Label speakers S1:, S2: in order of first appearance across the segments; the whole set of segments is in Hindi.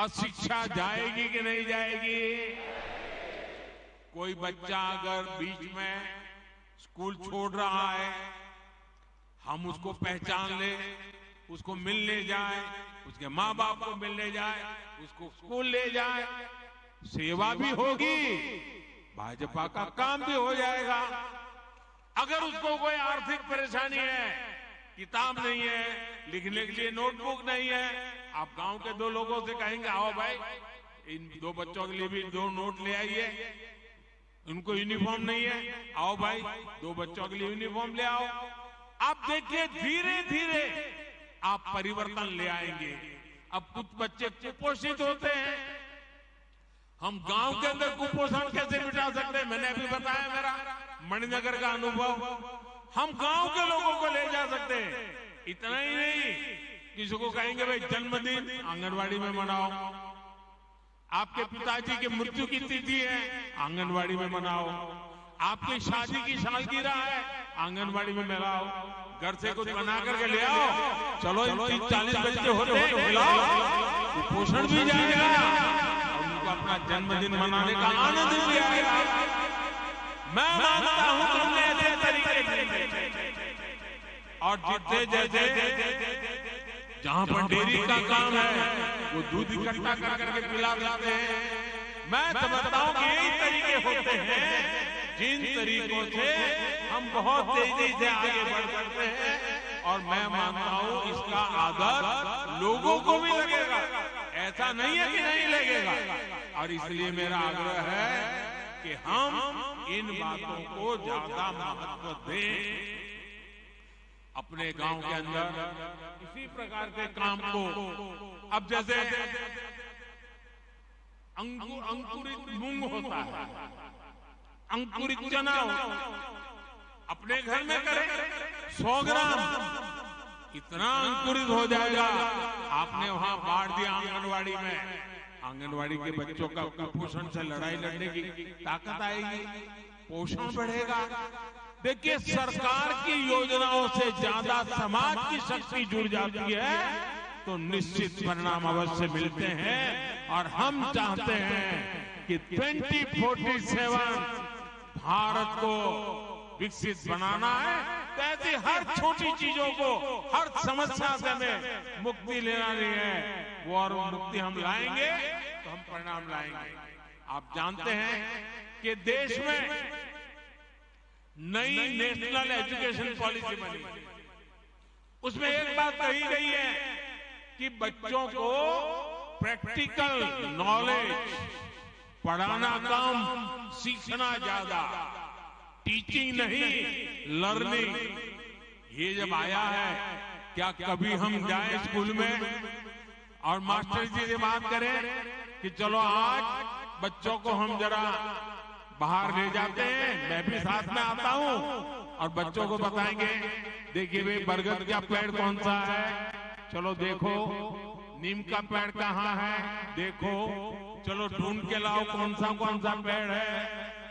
S1: अशिक्षा जाएगी कि नहीं जाएगी? कोई बच्चा अगर बीच में स्कूल छोड़ रहा है, हम उसको पहचान ले, उसको मिलने जाए, उसके माँ बाप को मिलने जाए, उसको स्कूल ले जाए, सेवा भी होगी, भाजपा का काम भी हो जाएगा। अगर उसको कोई आर्थिक परेशानी है, किताब नहीं है, लिखने के लिए नोटबुक नहीं है, आप गांव के दो लोगों से कहेंगे आओ भाई इन दो बच्चों के लिए भी 2 नोट ले आइए, उनको यूनिफॉर्म नहीं है, आओ भाई 2 बच्चों के लिए यूनिफॉर्म ले आओ। आप देखिए धीरे धीरे आप परिवर्तन ले आएंगे। अब कुछ बच्चे कुपोषित होते हैं, हम गांव के अंदर कुपोषण कैसे मिटा सकते हैं? मैंने अभी बताया मेरा मणिनगर का अनुभव, हम गांव के लोगों को ले जा सकते हैं। इतना ही नहीं, किसी को कहेंगे भाई जन्मदिन आंगनवाड़ी में मनाओ, आपके पिताजी की मृत्यु की तिथि है आंगनवाड़ी में मनाओ, आपकी शादी की सालगिरह है आंगनवाड़ी में मनाओ, घर से कुछ बना करके ले आओ, चलो 40 बच्चे होते हैं खिलाओ, कुपोषण भी जाएगा और उनको अपना जन्मदिन मनाने का आनंद भी आएगा। मैं मानता हूं तुमने ऐसे तरीके और जितने जैसे जहां पर डेयरी का काम है वो दूध इकट्ठा कर करके पिला देते हैं। मैं समझता हूं कि यही तरीके होते हैं जिन तरीकों से हम बहुत तेजी से आगे बढ़ सकते हैं, और मैं मानता हूं इसका आदर लोगों को भी लगेगा, ऐसा नहीं है कि नहीं लगेगा। और इसलिए मेरा आग्रह है कि हम इन बातों को ज्यादा महत्व दें। अपने गांव के अंदर इसी प्रकार के काम को, अब जैसे अंकुरित मूंग होता है, अंकुरित चना अपने घर में करें 100 ग्राम, इतना अंकुरित हो जाएगा। आपने वहां बांट दिया आंगनवाड़ी में, आंगनवाड़ी के बच्चों का कुपोषण से लड़ाई लड़ने की ताकत आएगी, पोषण बढ़ेगा। देखिए सरकार की योजनाओं से ज्यादा समाज की शक्ति जुड़ जाती है तो निश्चित परिणाम अवश्य मिलते हैं। और हम चाहते हैं कि 2047 भारत को विकसित बनाना है, तो ऐसी हर छोटी चीजों को, हर समस्या से हमें मुक्ति लेनी है, वो और मुक्ति हम लाएंगे तो हम परिणाम लाएंगे। आप जानते हैं कि देश में नई नेशनल एजुकेशन पॉलिसी बनी, उसमें एक बात कही गई है कि बच्चों को प्रैक्टिकल नॉलेज पढ़ाना कम, सीखना ज्यादा, टीचिंग नहीं लर्निंग। ये जब आया है, क्या कभी हम जाए स्कूल में और मास्टर जी से बात करें कि चलो आज बच्चों को हम जरा बाहर ले जाते हैं, मैं भी साथ में आता हूं और बच्चों को बताएंगे देखिए भाई बरगद का पेड़ कौन सा है, चलो देखो नीम का पेड़ कहाँ है, देखो चलो ढूंढ के लाओ कौन सा पेड़ है,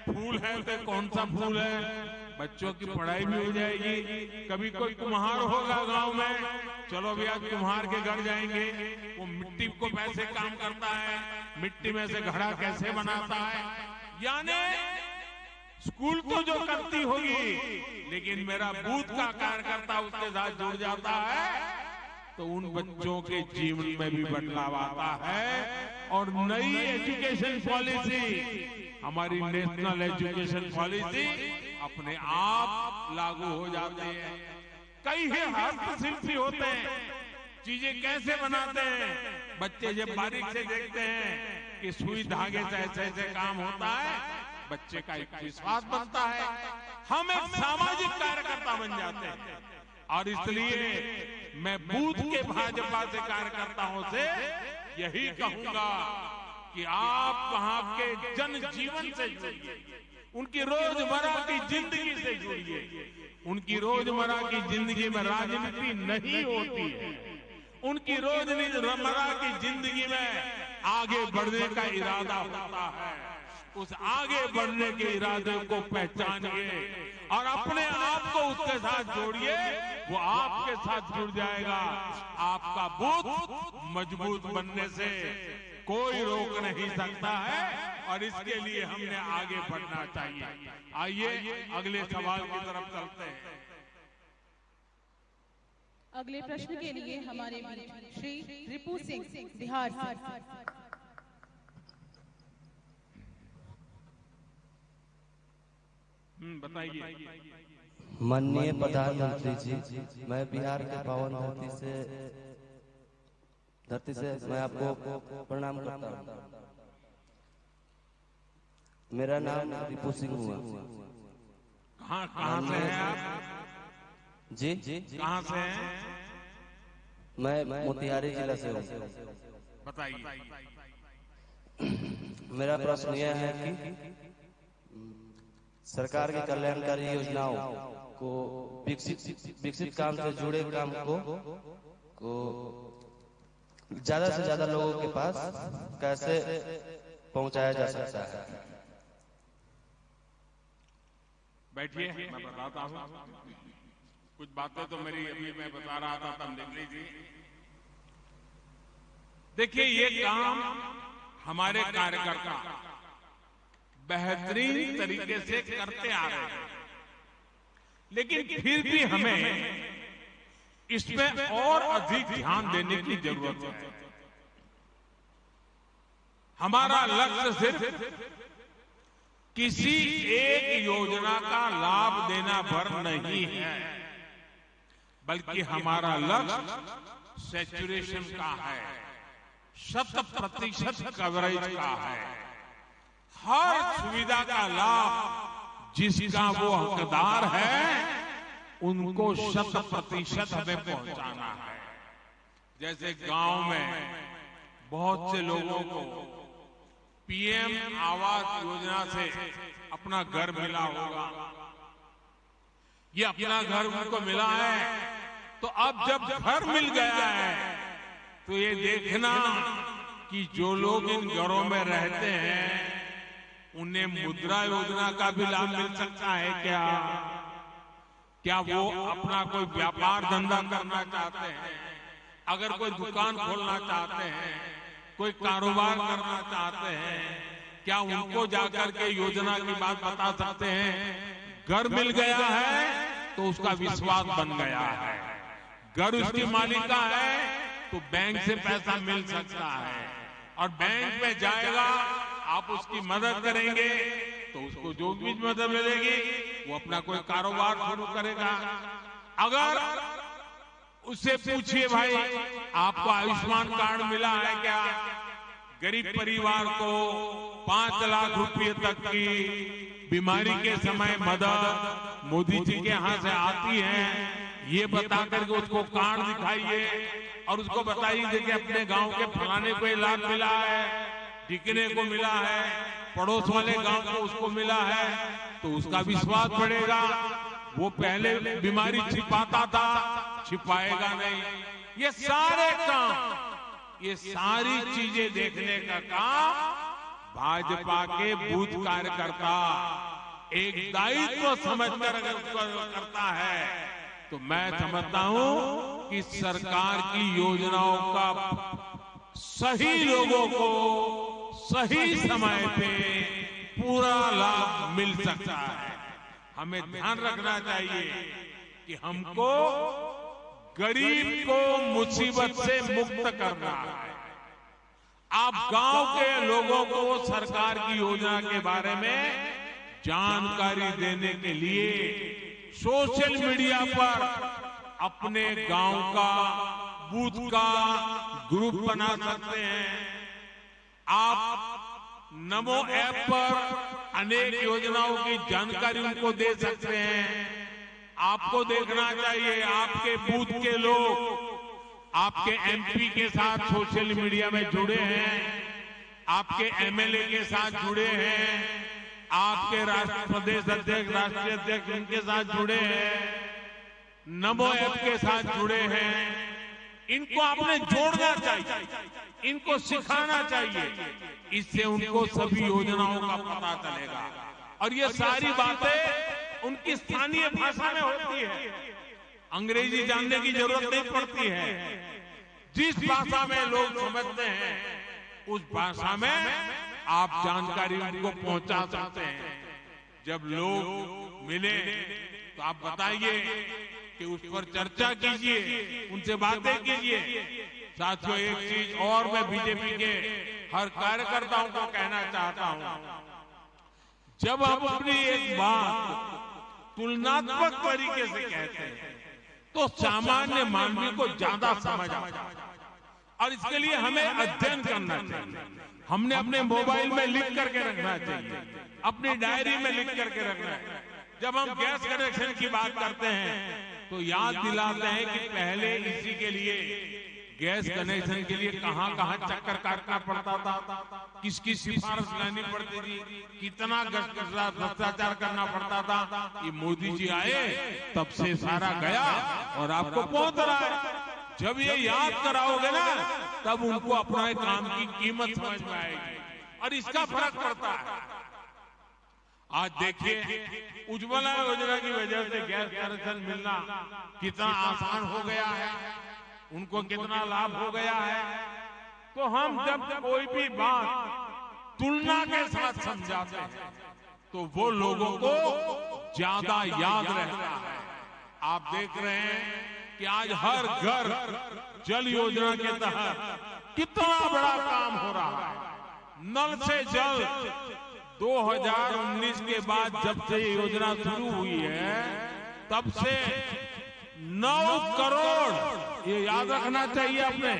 S1: फूल है तो कौन सा फूल है। बच्चों की पढ़ाई भी हो जाएगी। कभी कोई कुम्हार होगा गांव में, चलो भैया कुम्हार के घर जाएंगे, वो मिट्टी को कैसे काम करता है, मिट्टी में से घड़ा कैसे बनाता है। यानी स्कूल तो जो करती होगी, लेकिन मेरा बूथ का कार्यकर्ता उसके साथ जुड़ जाता है तो उन बच्चों के जीवन में भी बदलाव आता है। और नई एजुकेशन पॉलिसी, हमारी नेशनल एजुकेशन पॉलिसी अपने आप लागू हो जाती है। कई हस्तशिल्पी होते हैं, चीजें कैसे बनाते हैं, बच्चे जब बारीक से देखते हैं कि सुई धागे से ऐसे ऐसे काम होता है, बच्चे का एक विश्वास बनता है, हम एक सामाजिक कार्यकर्ता बन जाते हैं। और इसलिए मैं बूथ के भाजपा से कार्यकर्ताओं से यही कहूंगा कि आप वहां के जन जीवन से जुड़िए, उनकी रोजमर्रा की जिंदगी से जुड़िए। उनकी रोजमर्रा की जिंदगी में राजनीति नहीं होती है, उनकी रोजमर्रा की जिंदगी में आगे बढ़ने का इरादा होता है। उस आगे बढ़ने के इरादे को पहचानिए और अपने आप को उसके साथ जोड़िए, वो आपके साथ जुड़ जाएगा। आपका बूथ मजबूत बनने से कोई रोक नहीं सकता है और इसके लिए हमने आगे बढ़ना चाहिए। आइए अगले सवाल की तरफ चलते हैं।
S2: अगले प्रश्न के लिए हमारे बीच श्री रिपू सिंह बिहार से।
S1: बताइए।
S3: माननीय प्रधानमंत्री जी, मैं बिहार के पावन धरती से मैं आपको प्रणाम करता हूँ। मेरा नाम रिपू सिंह हुआ।
S1: कहाँ से हैं आप?
S3: जी
S1: कहाँ से हैं?
S3: मैं मोतिहारी जिला से हूँ।
S1: बताइए।
S3: मेरा प्रश्न यह है कि सरकार की कल्याणकारी योजनाओं को विकसित काम से जुड़े काम को ज्यादा से ज्यादा लोगों के पास कैसे पहुंचाया जा सकता है?
S1: बैठिए, मैं बताता हूँ। कुछ बातें तो मेरी अभी मैं बता रहा था तब देख लीजिए। देखिए, ये काम हमारे कार्यकर्ता बेहतरीन तरीके से करते आ रहे हैं, लेकिन फिर भी हमें इसमें और अधिक ध्यान देने की जरूरत है। हमारा लक्ष्य सिर्फ किसी एक योजना का लाभ देना भर नहीं है, बल्कि हमारा लक्ष्य सैचुरेशन का है, 100% कवरेज का है। हर सुविधा का लाभ जिसका वो हकदार है उनको 100% हमें पहुंचाना है। जैसे गांव में बहुत से लोगों को पीएम आवास योजना से अपना घर मिला होगा। ये अपना घर उनको मिला है, तो अब जब घर मिल गया है तो ये देखना कि जो लोग इन घरों में रहते हैं उन्हें मुद्रा योजना का भी लाभ मिल सकता है क्या? क्या वो अपना कोई व्यापार धंधा करना चाहते हैं? अगर कोई दुकान खोलना चाहते हैं, कोई कारोबार करना चाहते हैं, क्या उनको जाकर के योजना की बात बता सकते हैं? घर मिल गया है तो उसका विश्वास बन गया है। घर उसकी मालिका है तो बैंक से पैसा मिल सकता है और बैंक में जाएगा, आप उसकी मदद करेंगे तो उसको जो भी मदद मिलेगी वो अपना कोई कारोबार शुरू करेगा। अगर उससे पूछिए, भाई आपको आयुष्मान कार्ड मिला है क्या? गरीब परिवार को 5 लाख रुपए तक की बीमारी के समय मदद मोदी जी के यहाँ से आती है, ये बता करके उसको कार्ड दिखाइए और उसको बताइए कि अपने गांव के फलाने को लाभ मिला है, टिकने को मिला है, पड़ोस वाले गांव को उसको मिला है, तो उसका विश्वास बढ़ेगा। वो पहले बीमारी छिपाता था, छिपाएगा नहीं। ये सारे काम, ये सारी चीजें देखने का काम भाजपा के बूथ कार्यकर्ता एक दायित्व समझकर अगर करता है तो मैं समझता हूं कि सरकार की योजनाओं का सही लोगों को सही समय पे पूरा लाभ मिल सकता है। हमें ध्यान रखना चाहिए कि हमको गरीब को मुसीबत से मुक्त करना है। आप गांव के लोगों को सरकार की योजना के बारे में जानकारी देने के लिए सोशल मीडिया पर अपने गांव का बूथ का ग्रुप बना सकते हैं। आप नमो ऐप पर अनेक योजनाओं की जानकारी उनको दे सकते हैं। आपको देखना चाहिए आपके बूथ के लोग आपके एमपी के साथ सोशल मीडिया में जुड़े हैं, आपके एमएलए के साथ जुड़े हैं, आपके प्रदेश अध्यक्ष राष्ट्रीय अध्यक्ष उनके साथ जुड़े हैं, नमो ऐप के साथ जुड़े हैं। इनको आपने जोड़ना चाहिए, इनको सिखाना चाहिए, इससे उनको सभी योजनाओं का पता चलेगा। और ये सारी बातें उनकी स्थानीय भाषा में होती है, अंग्रेजी जानने की जरूरत नहीं पड़ती है। जिस भाषा में लोग समझते हैं उस भाषा में आप जानकारी उनको पहुंचा सकते हैं। जब लोग मिले तो आप बताइए कि उस पर चर्चा कीजिए, उनसे बातें कीजिए। साथियों, एक चीज और मैं बीजेपी के हर कार्यकर्ताओं को कहना चाहता हूं, जब हम अपनी एक बात तुलनात्मक तरीके से कहते हैं तो सामान्य मानवी को ज्यादा समझ आता है। और इसके लिए हमें अध्ययन करना चाहिए, हमने अपने मोबाइल में लिख करके रखना चाहिए, अपनी डायरी में लिख करके रखना है। जब हम गैस कनेक्शन की बात करते हैं तो याद दिलाते हैं कि पहले इसी के लिए, गैस कनेक्शन के लिए कहां कहां चक्कर काटना पड़ता था, किसकी सिफारिश लेनी पड़ती थी, कितना भ्रष्टाचार करना पड़ता था। ये मोदी जी आए तब से सारा गया और आपको पहुंच रहा है। जब ये याद कराओगे ना तब उनको अपने काम की कीमत समझ में आएगी और इसका फर्क पड़ता है। आज देखिए, उज्ज्वला योजना की वजह से गैस कनेक्शन मिलना कितना आसान हो गया है, उनको कितना लाभ हो गया है। तो हम जब कोई भी बात तुलना के साथ समझाते हैं तो वो लोगों को ज्यादा याद रहता है। आप देख रहे हैं कि आज हर घर जल योजना के तहत कितना बड़ा काम हो रहा है। नल से जल 2019 के बाद जब से ये योजना शुरू हुई है तब से 9 करोड़, ये याद रखना चाहिए आपने,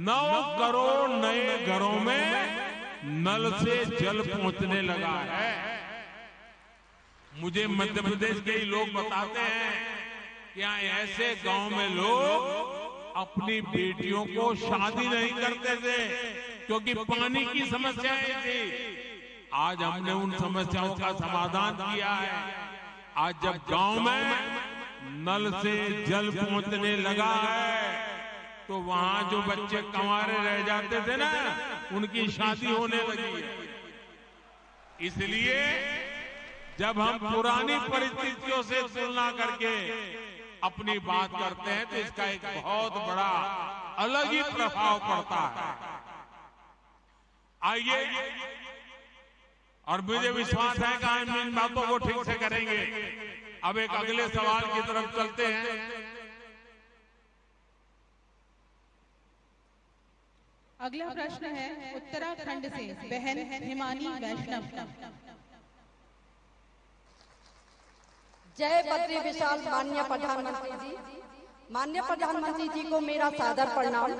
S1: 9 करोड़ नए घरों में नल से जल पहुंचने लगा है। मुझे मध्य प्रदेश के ही लोग बताते हैं कि ऐसे गांव में लोग अपनी बेटियों को शादी नहीं करते थे क्योंकि पानी की समस्याएं थी। आज हमने उन समस्याओं का समाधान किया है। आज जब गांव में नल से जल पहुंचने लगा है तो वहां जो बच्चे कंवारे रह जाते थे ना, उनकी शादी होने लगी है। इसलिए जब हम पुरानी परिस्थितियों से तुलना करके अपनी बात करते हैं तो इसका एक बहुत बड़ा अलग ही प्रभाव पड़ता है। आइए, और मुझे विश्वास है कि हम इन बातों को ठीक से करेंगे। अब एक अगले सवाल की तरफ चलते हैं।
S2: अगला प्रश्न है उत्तराखंड से बहन हिमानी वैष्णव।
S4: जय बद्री विशाल माननीय प्रधानमंत्री जी, माननीय प्रधानमंत्री जी को मेरा सादर प्रणाम।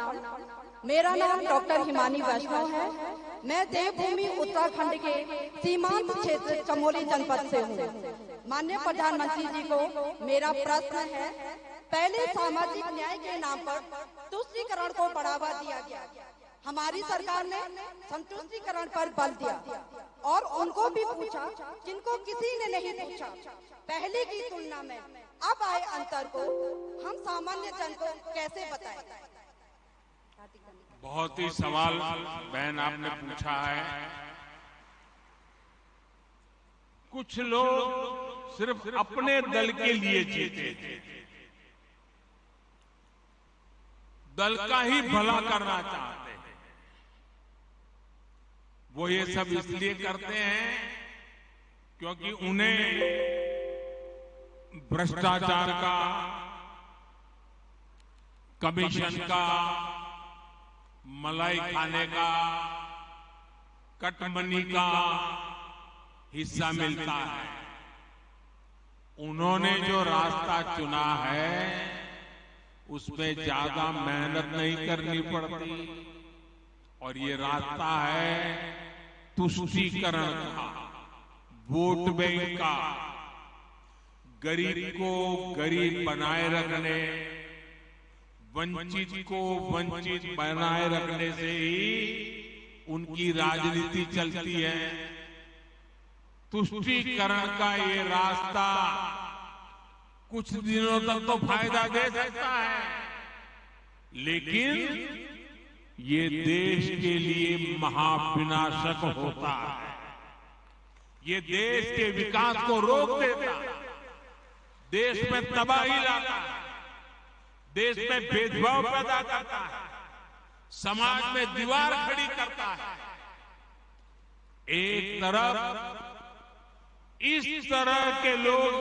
S4: मेरा नाम डॉक्टर हिमानी वैष्णव है। मैं देवभूमि उत्तराखंड के सीमांत क्षेत्र चमोली जनपद से हूँ। माननीय प्रधानमंत्री जी को मेरा प्रश्न है, पहले सामाजिक न्याय के नाम पर तुष्टीकरण को बढ़ावा दिया गया। हमारी सरकार ने संतुष्टीकरण पर बल दिया और उनको भी पूछा जिनको किसी ने नहीं पूछा। पहले की तुलना में अब आए अंतर को हम सामान्य जन को कैसे बताएं?
S1: बहुत ही सवाल बहन आपने पूछा है। कुछ लोग सिर्फ अपने दल के लिए जीते थे, दल का ही भला करना चाहते हैं। वो ये सब इसलिए करते हैं क्योंकि उन्हें भ्रष्टाचार का, कमीशन का, मलाई खाने का, कटमनी का हिस्सा मिलता है। उन्होंने जो रास्ता चुना है उसमें ज्यादा मेहनत नहीं करनी पड़ती और ये रास्ता है तुष्टीकरण का, वोट बैंक का, गरीब को गरीब बनाए रखने, वंचित को वंचित बनाए रखने से ही उनकी राजनीति चलती है। तुष्टीकरण का ये रास्ता कुछ दिनों तक तो फायदा दे सकता है, लेकिन ये देश के लिए महाविनाशक होता है। ये देश के विकास को रोक देता है, देश में तबाही लाता है, देश में भेदभाव पैदा करता है, समाज में दीवार खड़ी करता है। एक तरफ इस तरह के लोग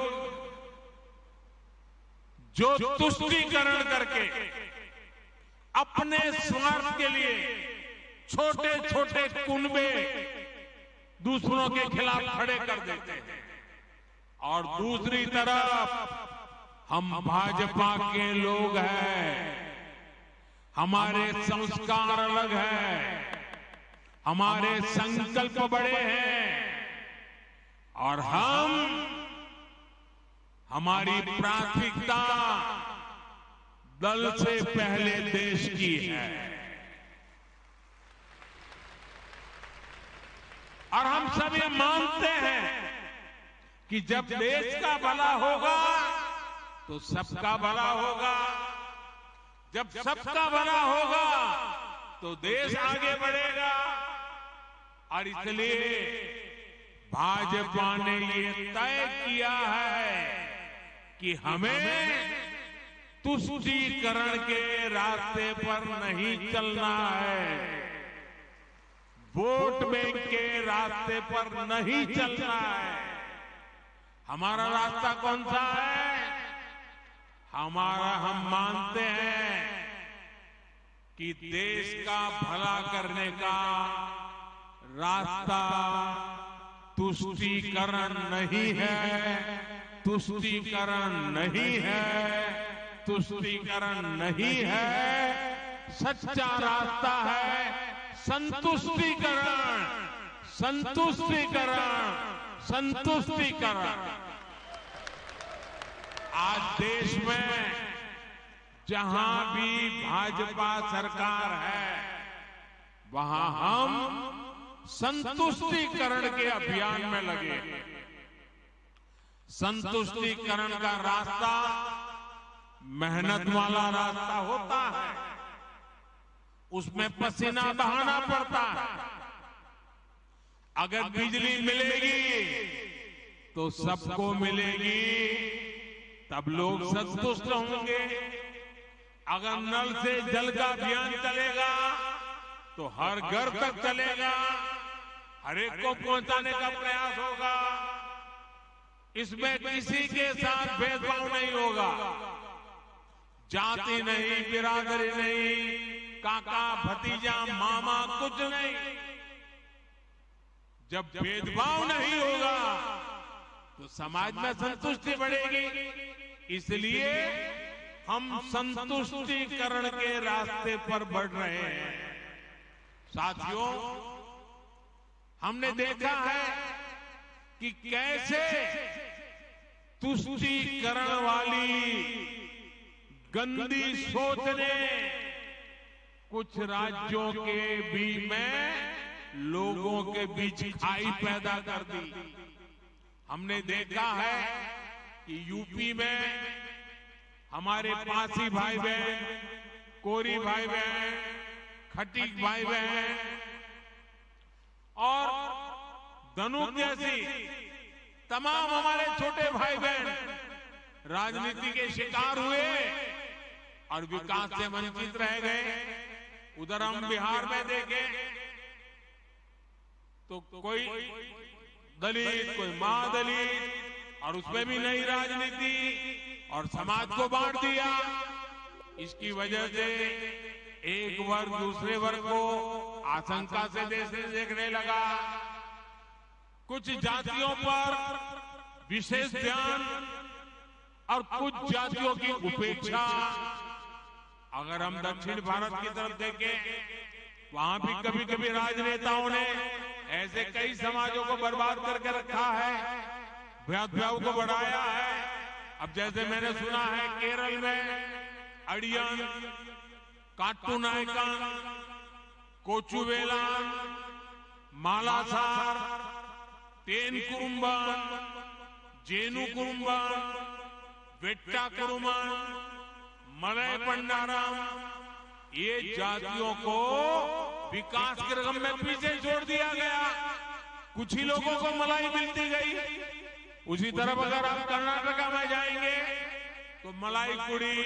S1: जो तुष्टीकरण करके अपने स्वार्थ के लिए छोटे छोटे कुनबे दूसरों के खिलाफ खड़े कर देते हैं, और दूसरी तरफ हम भाजपा के लोग हैं, हमारे संस्कार अलग हैं, हमारे संकल्प बड़े हैं, और हमारी प्राथमिकता दल से पहले देश की है। और हम सब ये मानते हैं कि जब देश का भला होगा तो सबका भला होगा, जब सबका भला होगा तो देश आगे बढ़ेगा। और इसलिए भाजपा ने ये तय किया है कि हमें तुष्टीकरण के रास्ते पर नहीं चलना है, वोट बैंक के रास्ते पर नहीं चलना है। हमारा रास्ता कौन सा है? हम मानते हैं कि देश का भला करने का रास्ता तुष्टीकरण नहीं है, तुष्टीकरण नहीं है, तुष्टीकरण नहीं है। सच्चा रास्ता है संतुष्टीकरण, संतुष्टीकरण, संतुष्टीकरण। आज देश में जहां भी भाजपा सरकार है वहां हम संतुष्टीकरण के अभियान में लगे हैं। संतुष्टीकरण का रास्ता मेहनत वाला रास्ता होता है, उसमें पसीना बहाना पड़ता है। अगर बिजली मिलेगी तो सबको मिलेगी, तब लोग संतुष्ट होंगे। अगर नल से जल का अभियान चलेगा तो हर घर तक चलेगा, हर एक को पहुंचाने का प्रयास होगा। इसमें किसी के साथ भेदभाव नहीं होगा, जाति नहीं, बिरादरी नहीं, काका भतीजा मामा कुछ नहीं। जब भेदभाव नहीं होगा तो समाज में संतुष्टि बढ़ेगी। इसलिए हम संतुष्टीकरण के रास्ते पर बढ़ रहे हैं। साथियों, हमने देखा है कि कैसे तुष्टीकरण वाली गंदी सोच ने कुछ राज्यों के बीच में लोगों के बीच खाई पैदा कर दी। हमने देखा है कि यूपी में हमारे पासी भाई बहन, कोरी भाई बहन, खटीक भाई बहन और धनुक जैसी तमाम हमारे छोटे भाई बहन राजनीति के शिकार हुए और विकास से वंचित रह गए। उधर हम बिहार में देखें तो कोई दलित, कोई महादलित, और उसमें भी नई राजनीति और समाज को बांट दिया। इसकी वजह से एक वर्ग दूसरे वर्ग को आशंका से देखने लगा। कुछ जातियों पर विशेष ध्यान और कुछ जातियों की उपेक्षा। अगर हम दक्षिण भारत की तरफ देखें, वहां भी कभी कभी राजनेताओं ने ऐसे कई समाजों को बर्बाद करके रखा है, भेदभाव को बढ़ाया है। अब जैसे मैंने सुना है केरल में अड़ियन, काट्टूनायकन, कोचुवेलान, मालासार, तेन कुरुम्बन, जेनु कुरुम्बन, वेट्टा कुरुमन, मलय पंडारम, ये जातियों को विकास के क्रम में पीछे छोड़ दिया गया। कुछ ही लोगों को मलाई मिलती गई। उसी तरफ अगर आप कर्नाटका में जाएंगे तो मलाई कुड़ी,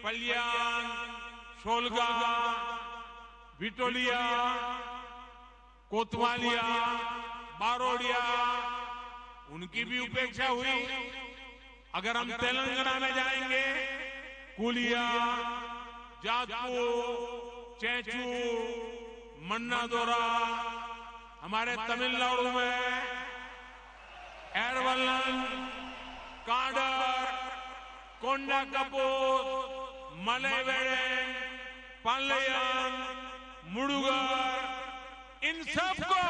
S1: पल्यान, शोलगा, विटोलिया, कोतवालिया, बारोडिया, उनकी भी उपेक्षा हुई। अगर हम तेलंगाना में जाएंगे, कुलिया, जातपुर, चेंचू, मन्नादोरा, हमारे तमिलनाडु में एरवल्लन, काडर, कोंडाकपूर, मलेवेड़े, पालयम, मुडुगर, इन सबको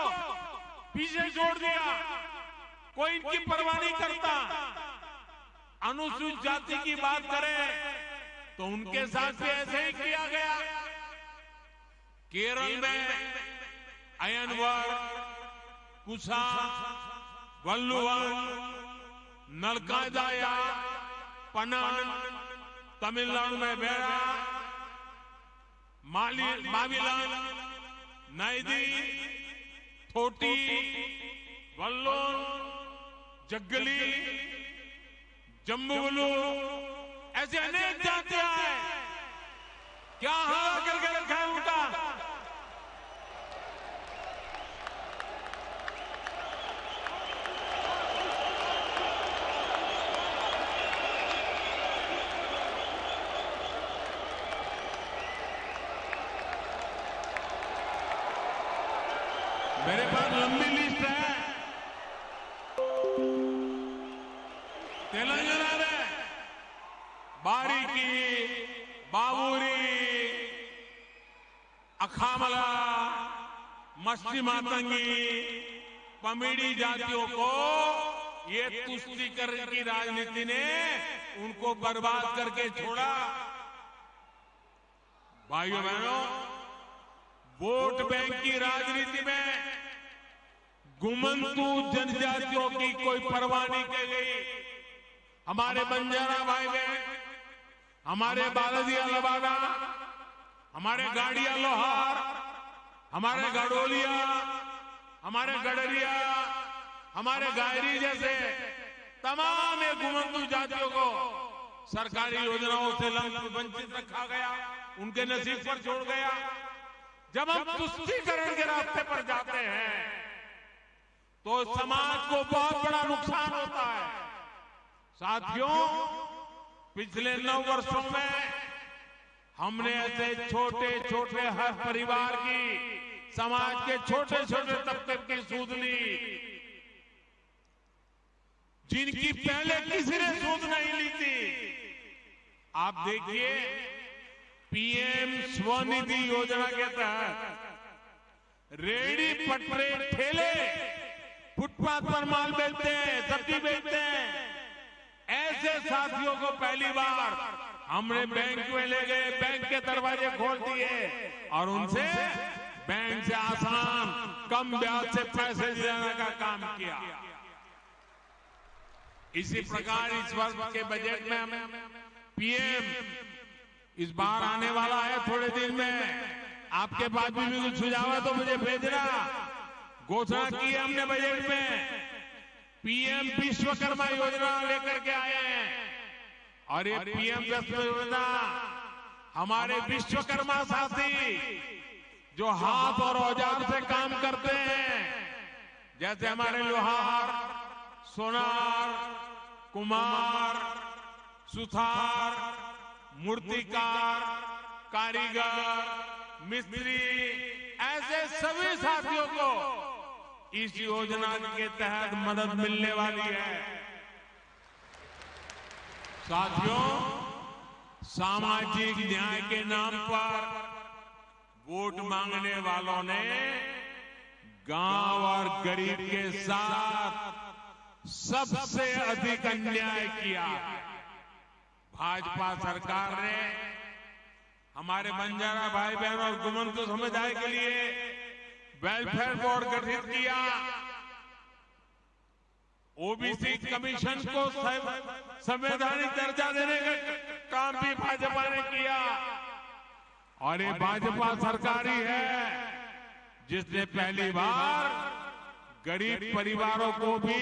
S1: पीछे छोड़ दिया। कोई इनकी परवाह नहीं करता। अनुसूचित जाति की बात करें तो उनके साथ भी ऐसे ही किया गया। केरल में अयनवर, कुसा, वल्लुवन, नलकादाया, पनन, तमिलनाडु में बेरा, माविलान, नैदी, थोटी, वल्लोन, जग्गली, जम्बुगलू, ऐसे अनेक जातियां हैं। क्या हाल करके रखा है उनका? मेरे पास लंबी लिस्ट है। तेलंगाना में बारीकी, बाबूरी, अखामला, मस्ती मातंगी, पमीड़ी जातियों को ये तुष्टीकरण की राजनीति ने उनको बर्बाद करके छोड़ा। भाइयों बहनों, वोट बैंक की राजनीति में गुमंतु जनजातियों की कोई परवाह नहीं की गई। हमारे बंजारा भाई बहन, हमारे बालदिया लबाना, हमारे गाड़िया लोहार, हमारे गडोलिया, हमारे गडरिया, हमारे गायरी जैसे तमाम ये गुमंतु जातियों को सरकारी योजनाओं से वंचित रखा गया, उनके नसीब पर छोड़ गया। जब हम तुष्टीकरण के रास्ते पर जाते हैं तो समाज को बहुत बड़ा नुकसान होता है। साथियों, पिछले 9 वर्षों में हमने ऐसे छोटे छोटे हर परिवार की, समाज के छोटे छोटे तबके की सूद ली, जिनकी पहले किसी ने सूद नहीं ली थी। आप देखिए, पीएम स्वनिधि योजना के तहत रेडी पटरे ठेले फुटपाथ पर माल बेचते हैं, सब्जी बेचते हैं, ऐसे साथियों को पहली बार हमने बैंक में ले गए, बैंक के दरवाजे खोल दिए और उनसे बैंक से आसान कम ब्याज से पैसे देने का काम किया। इसी प्रकार इस वर्ष के बजट में हमें पीएम इस बार आने वाला है थोड़े दिन में। आपके पास भी कुछ सुझाव है तो मुझे भेजना। घोषणा की है हमने बजट में, पीएम विश्वकर्मा योजना लेकर के आए हैं। और ये पीएम विश्वकर्मा योजना हमारे विश्वकर्मा साथी जो हाथ और औजार से काम करते हैं, जैसे हमारे लोहार, सोनार, कुमार, सुथार, मूर्तिकार, कारीगर, मिस्त्री, ऐसे सभी साथियों को इस योजना के तहत मदद मिलने वाली है। साथियों, सामाजिक न्याय के नाम पर वोट मांगने वालों ने गांव और गरीब के साथ सबसे अधिक अन्याय किया। भाजपा सरकार ने हमारे बंजारा भाई बहन और गुमंतु समुदाय के लिए वेलफेयर बोर्ड गठित किया। ओबीसी कमीशन को संवैधानिक दर्जा देने का काम भी भाजपा ने किया। और ये भाजपा सरकार ही है जिसने पहली बार गरीब परिवारों को भी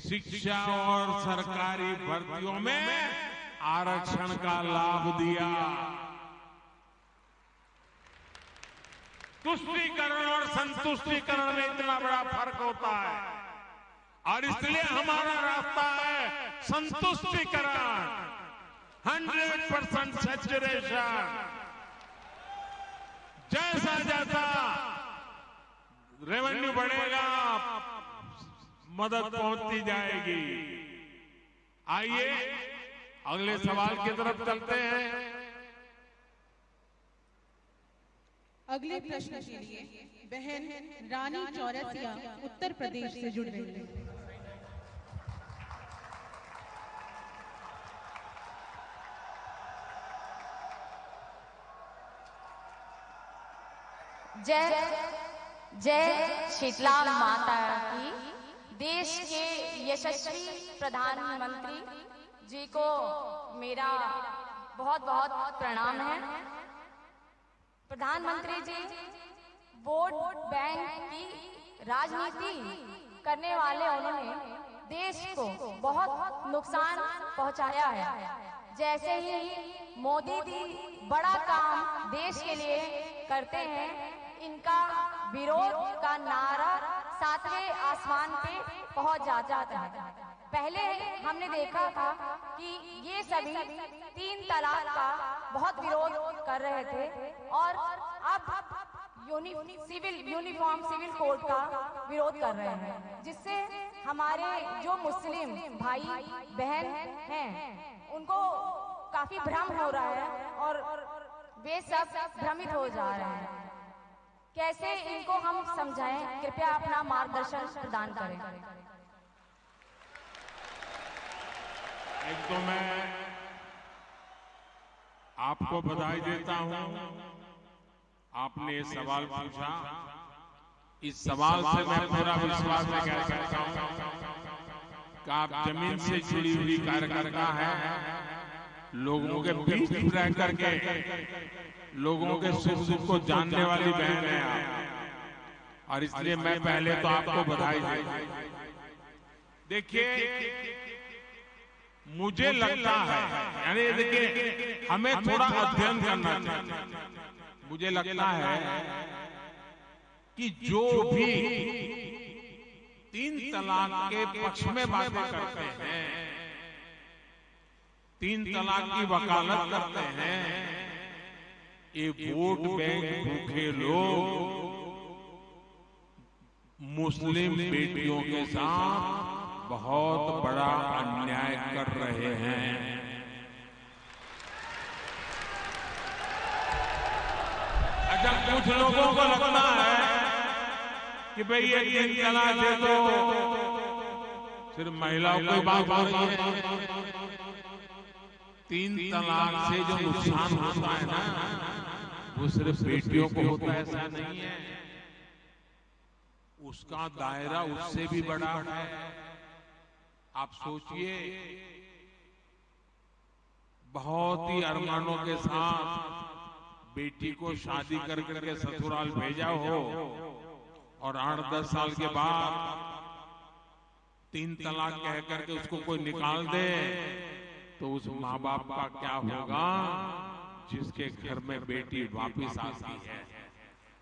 S1: शिक्षा और सरकारी भर्तियों में आरक्षण का लाभ दिया। तुष्टीकरण और संतुष्टीकरण में इतना बड़ा फर्क होता है और इसलिए हमारा रास्ता है संतुष्टीकरण, 100% सैचुरेशन। जैसा जैसा रेवेन्यू बढ़ेगा मदद पहुंचती जाएगी। आइए अगले सवाल की तरफ चलते हैं।
S2: अगले प्रश्न के लिए बहन रानी चौरसिया उत्तर प्रदेश से जुड़ रही है।
S5: जय जय शीतला माता की। देश के यशस्वी प्रधानमंत्री जी को मेरा बहुत बहुत प्रणाम है। प्रधानमंत्री जी वोट बैंक की राजनीति करने वाले उन्होंने देश को बहुत नुकसान पहुंचाया है। जैसे ही मोदी जी बड़ा काम देश के लिए करते हैं, इनका विरोध का नारा 7वें आसमान पे पहुंच जाता है। पहले हमने देखा था कि ये सभी 3 तलाक का बहुत विरोध कर रहे थे और अब यूनिफॉर्म सिविल कोड का विरोध कर रहे हैं, जिससे हमारे जो मुस्लिम भाई बहन हैं उनको काफी भ्रम हो रहा है और वे सब भ्रमित हो जा रहे हैं। कैसे इनको हम समझाएं? कृपया अपना मार्गदर्शन प्रदान करें।
S1: एक तो मैं आपको बधाई देता हूं, आपने ये सवाल पूछा। इस सवाल से मैं पूरा विश्वास से कह सकता हूं कि आप जमीन से जुड़ी हुई कार्यकर्ता है, लोगों के बीच रह करके लोगों के सुख दुख को जानने वाली बहन है आप, और इसलिए मैं पहले तो आपको बधाई देता हूं। देखिए, मुझे लगता है, यानी देखिए, हमें थोड़ा अध्ययन करना चाहिए। मुझे लगता है कि जो भी 3 तलाक के पक्ष में बातें करते हैं, 3 तलाक की वकालत करते हैं, ये वोट बैंक भूखे लोग मुस्लिम बेटियों के साथ बहुत बड़ा अन्याय कर रहे हैं। अच्छा, कुछ लोगों को लगता है कि भाई ये 3 तलाक से तो सिर्फ महिलाओं की बात हो रही है। 3 तलाक से जो नुकसान होता है ना, वो सिर्फ बेटियों को होता है, ऐसा नहीं है। उसका दायरा उससे भी बड़ा है। आप सोचिए, बहुत ही अरमानों के साथ बेटी को शादी कर करके ससुराल भेजा हो और 8-10 साल के बाद 3 तलाक कह करके उसको कोई निकाल दे, तो उस माँ बाप का क्या होगा जिसके घर में बेटी वापिस आती है?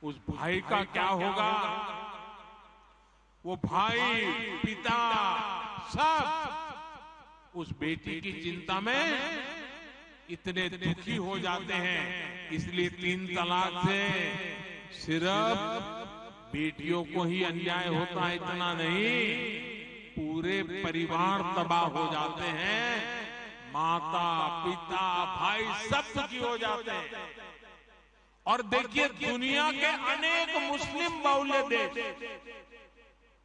S1: उस भाई का क्या होगा? वो भाई, पिता, सब उस बेटी की चिंता में इतने दुखी हो जाते हैं। इसलिए 3 तलाक से सिर्फ बेटियों को ही अन्याय होता है इतना नहीं, पूरे परिवार तबाह हो जाते हैं। माता, पिता, भाई सब दुखी हो जाते हैं। और देखिए, दुनिया के अनेक मुस्लिम बहुल्य देश,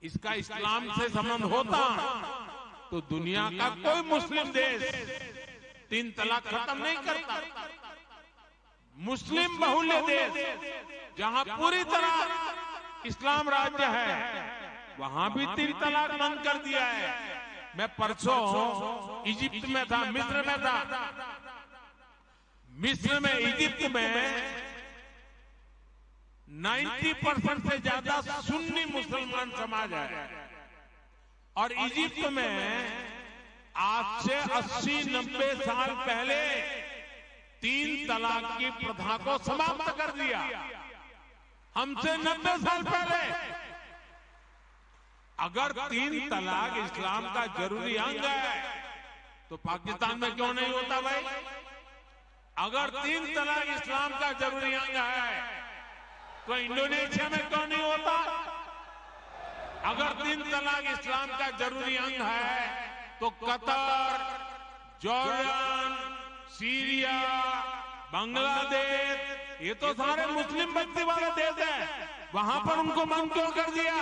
S1: इसका इस्लाम से संबंध होता तो दुनिया का कोई मुस्लिम देश 3 तलाक खत्म नहीं करता। मुस्लिम बहुल्य देश जहां पूरी तरह इस्लाम राज्य है, वहां भी 3 तलाक बंद कर दिया है। मैं परसों इजिप्ट में था, मिस्र में था। मिस्र में, इजिप्ट में 90% से ज्यादा सुन्नी मुसलमान समाज है और इजिप्ट में आज से 80-90 साल पहले 3 तलाक की प्रथा को समाप्त कर दिया। हमसे 90 साल पहले। अगर 3 तलाक इस्लाम का जरूरी अंग है तो पाकिस्तान में क्यों नहीं होता भाई? अगर 3 तलाक इस्लाम का जरूरी अंग है तो इंडोनेशिया में क्यों नहीं होता? अगर 3 तलाक इस्लाम का जरूरी अंग है तो कतर, जॉर्डन, सीरिया, बांग्लादेश, ये तो सारे मुस्लिम बस्ती वाले देश हैं, वहां पर उनको मन क्यों कर दिया?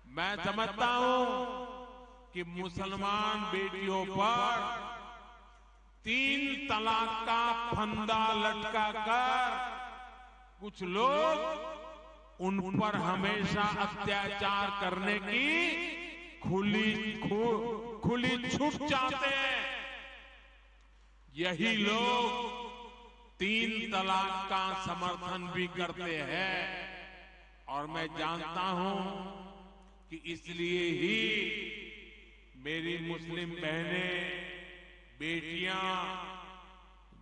S1: मैं समझता हूं कि मुसलमान बेटियों पर 3 तलाक का फंदा लटका कर कुछ लोग उन पर हमेशा अत्याचार करने की खुली छूट चाहते हैं। यही लोग 3 तलाक का समर्थन भी करते हैं और मैं जानता हूं कि इसलिए ही मेरी मुस्लिम बहनें, बेटियां,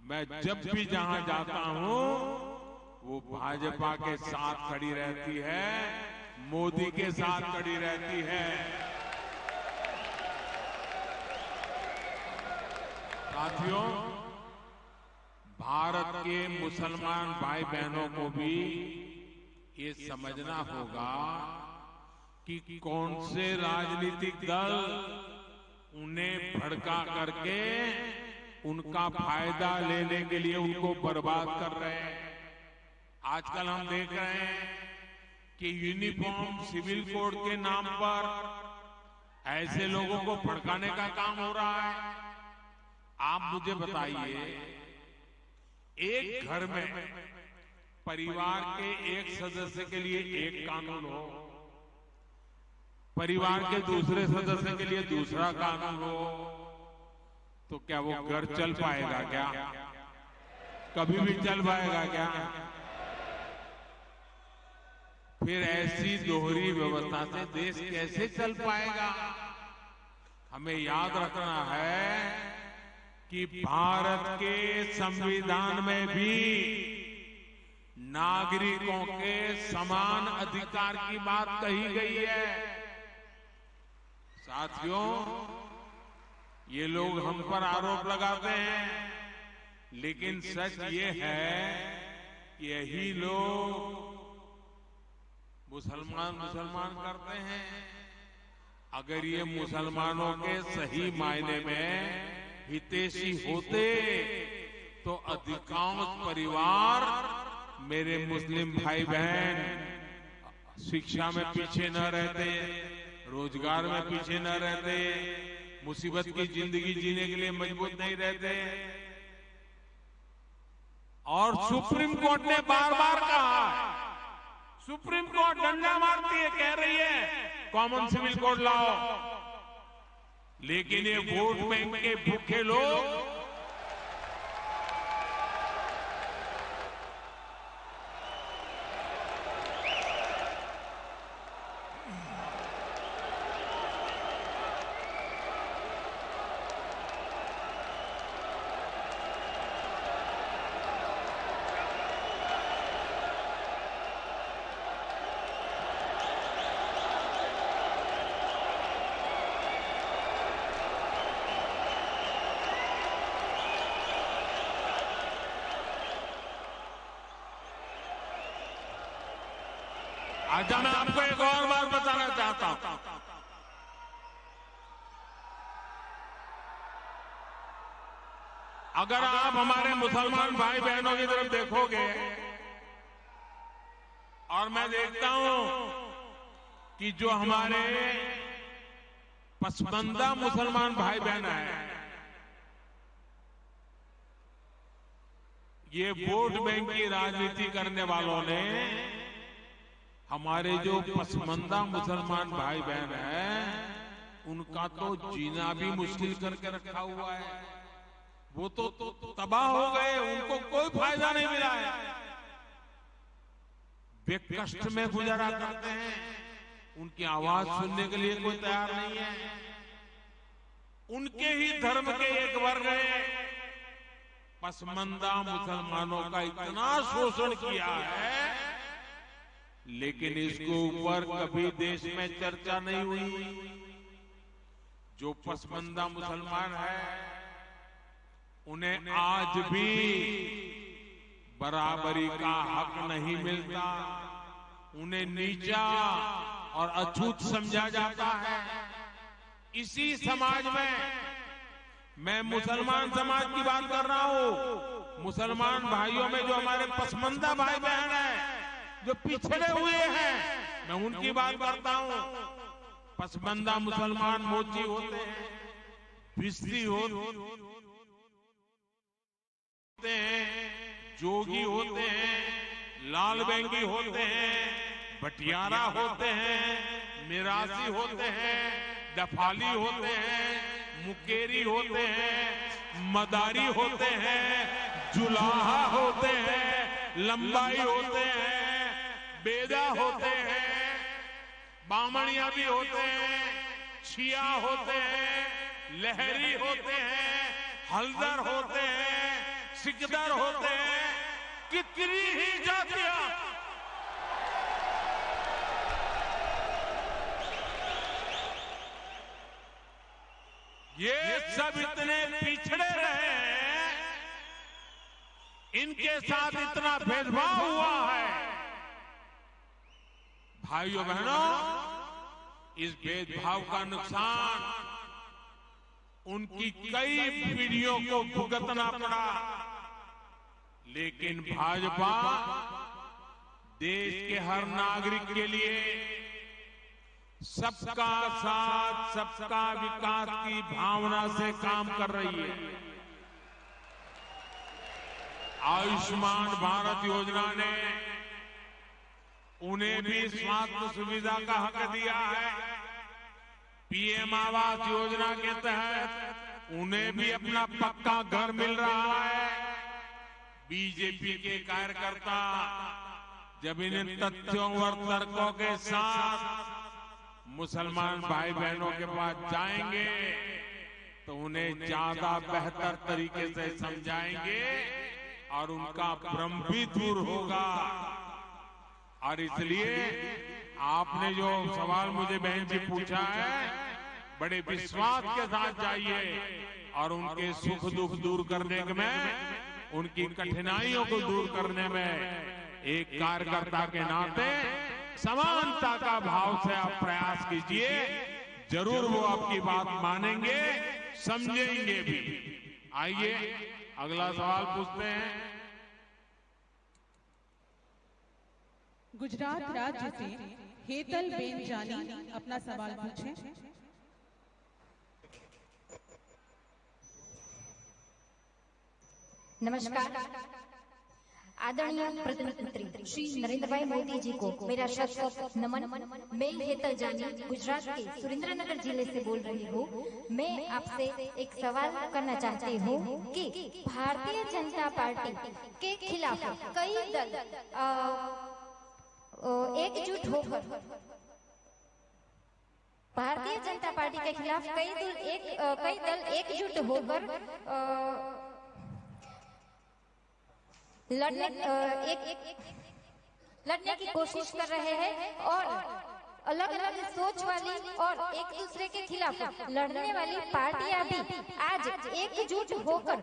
S1: मैं जब भी जहां जाता हूं वो भाजपा के साथ खड़ी रहती है, मोदी के साथ खड़ी रहती है। साथियों, भारत के मुसलमान भाई बहनों को भी ये समझना होगा कि कौन से राजनीतिक दल उन्हें भड़का करके उनका फायदा लेने के लिए उनको बर्बाद कर रहे हैं। आजकल हम देख रहे हैं कि यूनिफॉर्म सिविल कोड के नाम पर ऐसे लोगों को भड़काने का काम हो रहा है। आप मुझे बताइए, एक घर में परिवार के एक सदस्य के लिए एक कानून हो, परिवार के दूसरे सदस्य के लिए दूसरा कानून हो, तो क्या वो घर चल पाएगा क्या? कभी भी चल पाएगा क्या? फिर ऐसी दोहरी व्यवस्था से देश कैसे चल पाएगा? हमें याद रखना है कि भारत के संविधान में भी नागरिकों के समान अधिकार की बात कही गई है। साथियों, ये लोग हम पर आरोप लगाते हैं, लेकिन सच ये है कि यही लोग मुसलमान करते हैं। अगर ये मुसलमानों के सही मायने में हितैषी होते तो अधिकांश परिवार, मेरे मुस्लिम भाई बहन, शिक्षा में पीछे न रहते, रोजगार में पीछे न रहते, मुसीबत की जिंदगी जीने के लिए मजबूत नहीं रहते। और सुप्रीम कोर्ट ने बार बार कहा है, सुप्रीम कोर्ट डंडा मारती है, कह रही है कॉमन सिविल कोड लाओ, लेकिन ये वोट बैंक के भूखे लोग अच्छा, मैं आपको एक और बात बताना चाहता हूं। अगर आप हमारे मुसलमान भाई बहनों की तरफ देखोगे और मैं देखता हूं कि जो हमारे पसमंदा मुसलमान भाई बहन हैं, ये वोट बैंक की राजनीति करने वालों ने हमारे जो पसमंदा मुसलमान भाई बहन हैं, उनका तो जीना भी मुश्किल करके रखा हुआ है। वो तो तबाह हो गए, उनको कोई फायदा नहीं मिला है। वे कष्ट में गुजारा करते हैं, उनकी आवाज सुनने के लिए कोई तैयार नहीं है। उनके ही धर्म के एक वर्ग ने पसमंदा मुसलमानों का इतना शोषण किया है, लेकिन इसके ऊपर कभी देश में चर्चा नहीं हुई। जो पसमंदा मुसलमान है, उन्हें आज भी बराबरी का हक नहीं मिलता, उन्हें नीचा और अछूत समझा जाता है। इसी समाज में मैं मुसलमान समाज की बात कर रहा हूं। मुसलमान भाइयों में जो हमारे पसमंदा भाई बहन हैं, जो पिछड़े हुए हैं, मैं उनकी बात करता हूं। पसमंदा मुसलमान मोची होते हैं, भिस्ती होते हैं, जोगी होते हैं, लाल बेंगी होते हैं, बटियारा होते हैं, मिरासी होते हैं, दफाली होते हैं, मुकेरी होते हैं, मदारी होते हैं, जुलाहा होते हैं, लंबाई होते हैं, बेदा होते हैं, बामणिया भी होते हैं, छिया होते हैं, लहरी होते हैं, हल्दर होते हैं, सिकदर होते हैं, कितनी ही जातियां। ये सब इतने पिछड़े रहे हैं, इनके साथ इतना भेदभाव हुआ है। भाइयों बहनों, इस भेदभाव का नुकसान उनकी कई पीढ़ियों को भुगतना पड़ा, लेकिन भाजपा देश के हर नागरिक के लिए सबका साथ सबका विकास की भावना से काम कर रही है। आयुष्मान भारत योजना ने उन्हें भी स्वास्थ्य सुविधा का हक दिया है। पीएम आवास योजना के तहत उन्हें भी अपना पक्का घर मिल रहा है। बीजेपी के कार्यकर्ता जब इन तथ्यों और तर्कों के साथ मुसलमान भाई बहनों के पास जाएंगे तो उन्हें ज्यादा बेहतर तरीके से समझाएंगे और उनका भ्रम भी दूर होगा। और इसलिए आपने जो सवाल मुझे बहन जी पूछा है, बड़े विश्वास के साथ जाइए और उनके सुख दुख दूर करने में, उनकी कठिनाइयों को दूर करने में एक कार्यकर्ता के नाते समानता का भाव से आप प्रयास कीजिए। जरूर वो आपकी बात मानेंगे, समझेंगे भी। आइए अगला सवाल पूछते हैं।
S2: गुजरात राज्य से हेतल बेन जानी अपना सवाल पूछें।
S6: नमस्कार। आदरणीय प्रधानमंत्री श्री नरेंद्र भाई मोदी जी को मेरा शत नमन। मैं हेतल जानी गुजरात के सुरेंद्रनगर जिले से बोल रही हूँ। मैं आपसे एक सवाल करना चाहती हूँ कि भारतीय जनता पार्टी के खिलाफ कई दल एकजुट होकर, भारतीय जनता पार्टी के खिलाफ कई दल एकजुट होकर लड़ने की कोशिश कर रहे हैं और अलग अलग सोच वाली और एक दूसरे के खिलाफ लड़ने वाली पार्टियां भी आज एकजुट होकर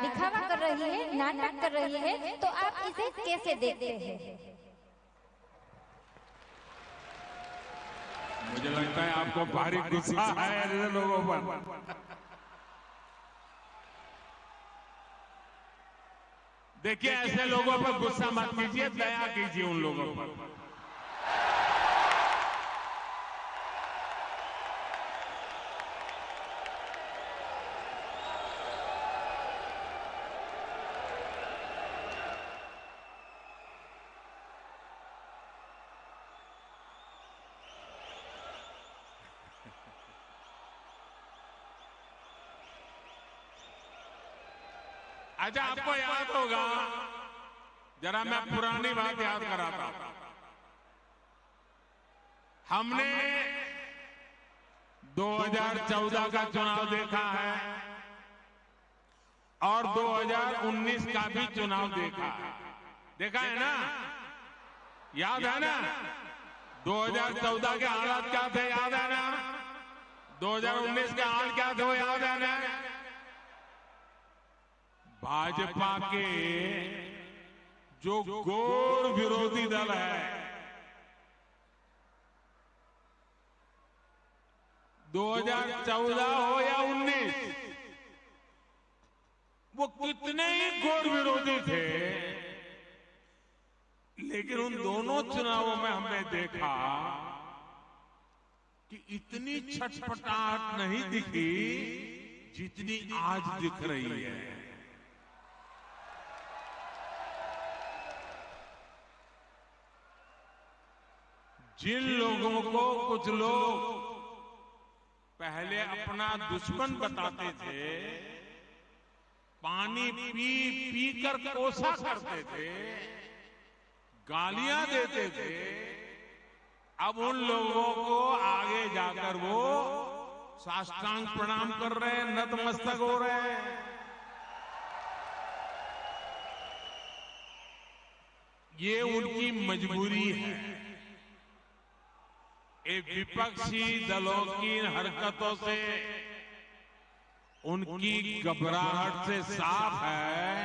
S6: दिखावा कर रही है, नाटक कर रही है। तो आप इसे कैसे देखते हैं?
S1: मुझे लगता है आपको भारी गुस्सा है ऐसे लोगों पर। देखिए, ऐसे लोगों पर गुस्सा मत कीजिए, दया कीजिए उन लोगों पर। अच्छा, आपको याद होगा, जरा मैं पुरानी बात याद कराता हूं। हमने 2014 का चुनाव देखा है और 2019 का भी चुनाव देखा है। देखा है ना? याद है ना? 2014 के हालात क्या थे, याद है ना? 2019 के हाल क्या थे, वो याद है ना? भाजपा के जो घोर विरोधी दल है, 2014 हो या 19, वो कितने ही घोर विरोधी थे, लेकिन उन दोनों चुनावों में हमने देखा कि इतनी छटपटाहट नहीं दिखी जितनी आज दिख रही है। जिन लोगों को कुछ लोग पहले अपना दुश्मन बताते थे, पानी पी पी कर कोसा करते थे, गालियां देते थे, अब उन लोगों को आगे जाकर वो साष्टांग प्रणाम कर रहे हैं, नतमस्तक हो रहे हैं। ये उनकी मजबूरी है। एक विपक्षी दलों की हरकतों से, उनकी घबराहट से साफ है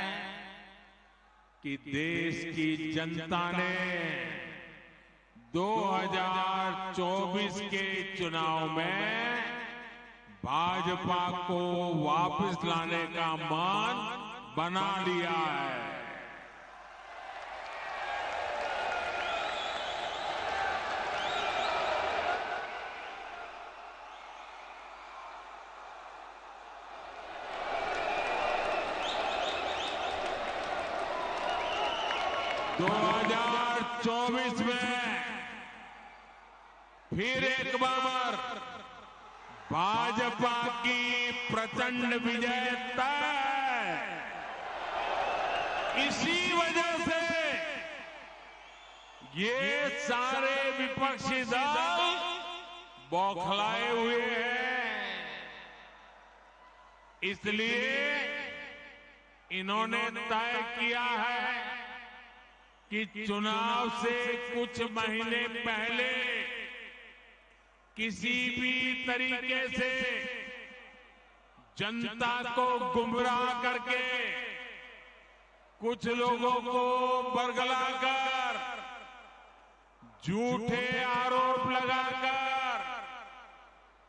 S1: कि देश की जनता ने 2024 के चुनाव में भाजपा को वापस लाने का मन बना लिया है। दो 2024 में फिर एक बार भाजपा की प्रचंड विजय तय। इसी वजह से ये सारे विपक्षी दल बौखलाए हुए हैं। इसलिए इन्होंने तय किया है कि चुनाव से कुछ महीने पहले किसी भी तरीके से जनता को गुमराह करके, कुछ लोगों को बरगलाकर, झूठे आरोप लगाकर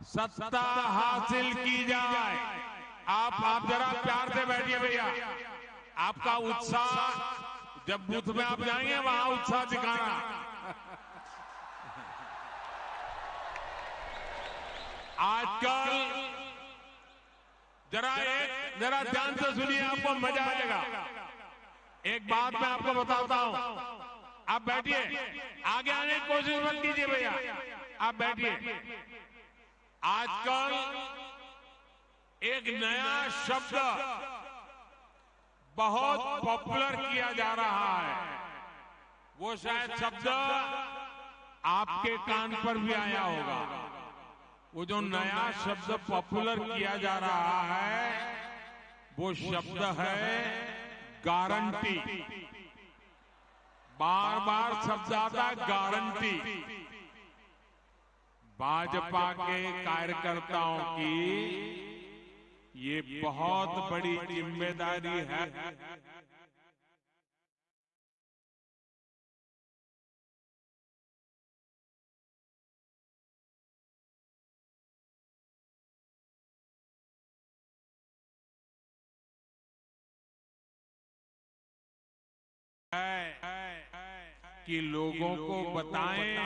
S1: सत्ता हासिल की जाए। आप जरा प्यार से बैठिए भैया। आपका उत्साह, जब बूथ में आप जाएंगे वहां उत्साह दिखाना। आजकल जरा ध्यान से सुनिए, आपको मजा आएगा। एक बात मैं आपको बताता हूं, आप बैठिए, आगे आने की कोशिश मत कीजिए भैया, आप बैठिए। आजकल एक नया शब्द बहुत पॉपुलर किया जा रहा है। वो शायद शब्द आपके कान पर भी आया होगा। वो जो नया शब्द पॉपुलर किया जा रहा है, वो शब्द है गारंटी। बार बार शब्द आता, गारंटी। भाजपा के कार्यकर्ताओं की ये बहुत बड़ी जिम्मेदारी है। कि लोगों को बताएं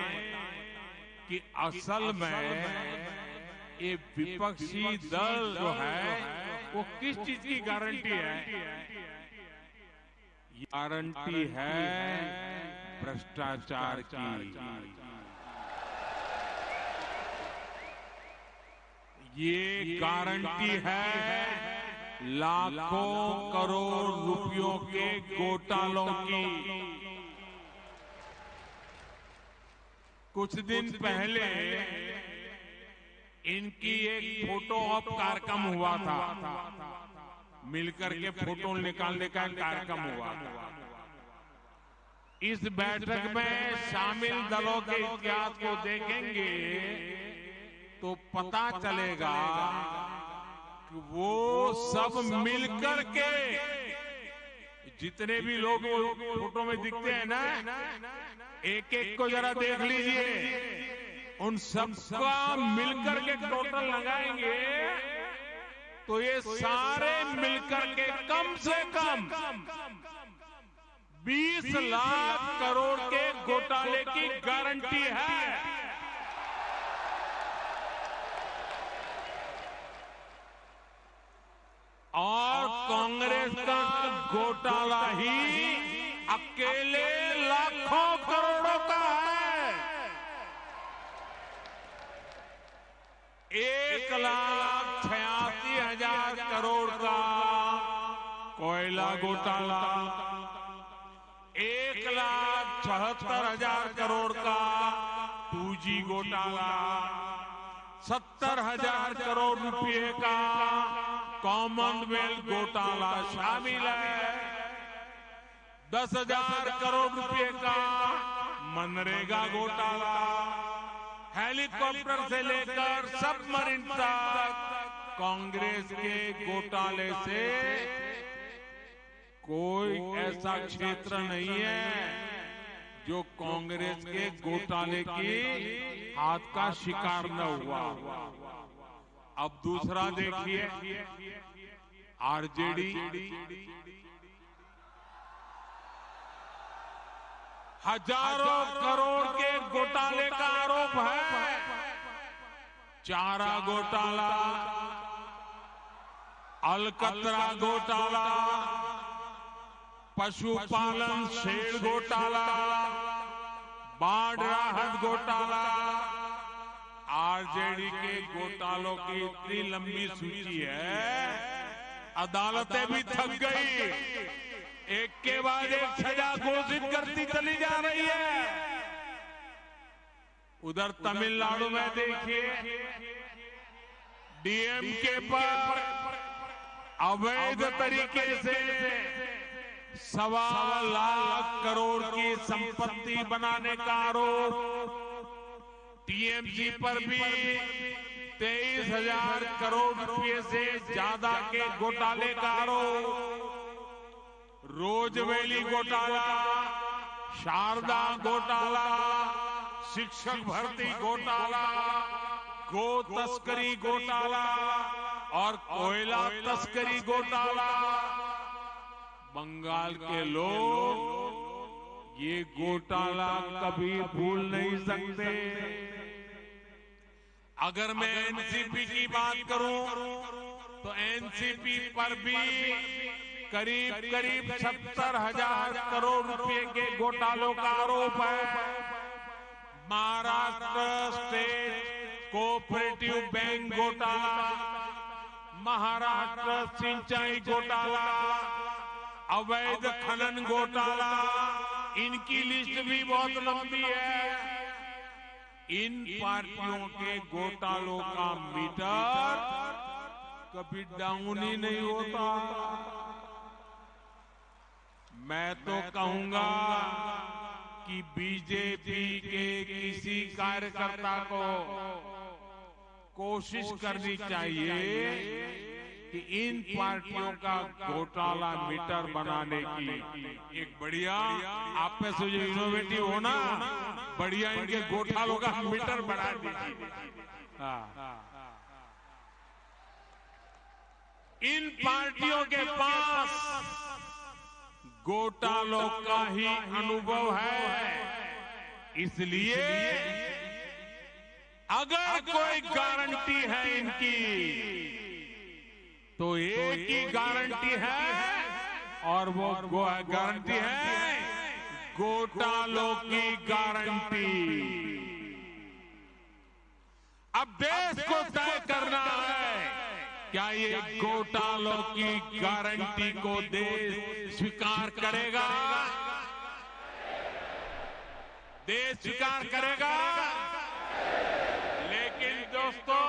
S1: कि असल में ये विपक्षी दल जो है वो किस चीज की गारंटी है। गारंटी है भ्रष्टाचार की। ये गारंटी है लाखों करोड़ रुपयों के घोटालों की। कुछ दिन पहले इनकी एक फोटो ऑप कार्यक्रम हुआ था, मिलकर के फोटो निकालने का कार्यक्रम हुआ था। इस बैठक में शामिल दलों के इतिहास को देखेंगे तो पता चलेगा कि वो सब मिलकर के, जितने भी लोग फोटो में दिखते हैं ना, एक एक को जरा देख लीजिए, उन सबका मिलकर के टोटल लगाएंगे तो ये सारे मिलकर के कम से कम 20 लाख करोड़ के घोटाले की गारंटी है। और कांग्रेस का घोटाला ही अकेले लाखों करोड़ों का है। 1,86,000 करोड़ का कोयला घोटाला, 1,76,000 करोड़ का 2G घोटाला, 70,000 करोड़ रुपए का कॉमनवेल्थ घोटाला शामिल है, 10,000 करोड़ रुपए का मनरेगा घोटाला, हेलीकॉप्टर से लेकर सबमरीन तक कांग्रेस के घोटाले से कोई ऐसा क्षेत्र नहीं है जो कांग्रेस के घोटाले की हाथ का शिकार न हुआ। अब दूसरा देखिए, आरजेडी हजारों करोड़ के घोटाले का आरोप है। चारा घोटाला, अलकतरा घोटाला, पशुपालन शेड घोटाला, बाढ़ राहत घोटाला। आरजेडी के घोटालों की इतनी लंबी सूची है, अदालतें भी थक गई, एक के बाद एक सजा घोषित करती चली जा रही है। उधर तमिलनाडु में देखिए, डीएमके पर अवैध तरीके से 1.25 लाख करोड़ की संपत्ति बनाने का आरोप, टीएमसी पर भी 23,000 करोड़ रुपए से ज्यादा के घोटाले का आरोप, रोजवेली घोटाला, शारदा घोटाला, शिक्षक भर्ती घोटाला, गो तस्करी घोटाला और कोयला तस्करी घोटाला। बंगाल के लोग ये घोटाला कभी भूल नहीं सकते। अगर मैं एनसीपी की बात करूं तो एनसीपी पर भी करीब 70,000 करोड़ रुपए के घोटालों का आरोप है। महाराष्ट्र स्टेट कोऑपरेटिव बैंक घोटाला, महाराष्ट्र सिंचाई घोटाला, अवैध खनन घोटाला, इनकी लिस्ट भी बहुत लंबी है। इन पार्टियों के घोटालों का मीटर कभी डाउन ही नहीं होता। मैं तो कहूंगा कि बीजेपी के किसी कार्यकर्ता को कोशिश करनी चाहिए कि इन पार्टियों का घोटाला मीटर बनाने की एक बढ़िया, आप में से जो इनोवेटिव हो ना, बढ़िया इनके घोटालों का मीटर बना दीजिए। इन पार्टियों के पास घोटालों का ही अनुभव है, इसलिए अगर कोई गारंटी है इनकी तो एक ही गारंटी है, और वो गारंटी है घोटालों की गारंटी। अब देश को तय करना है क्या ये घोटालों की गारंटी को देश स्वीकार करेगा? देश स्वीकार करेगा? लेकिन दोस्तों,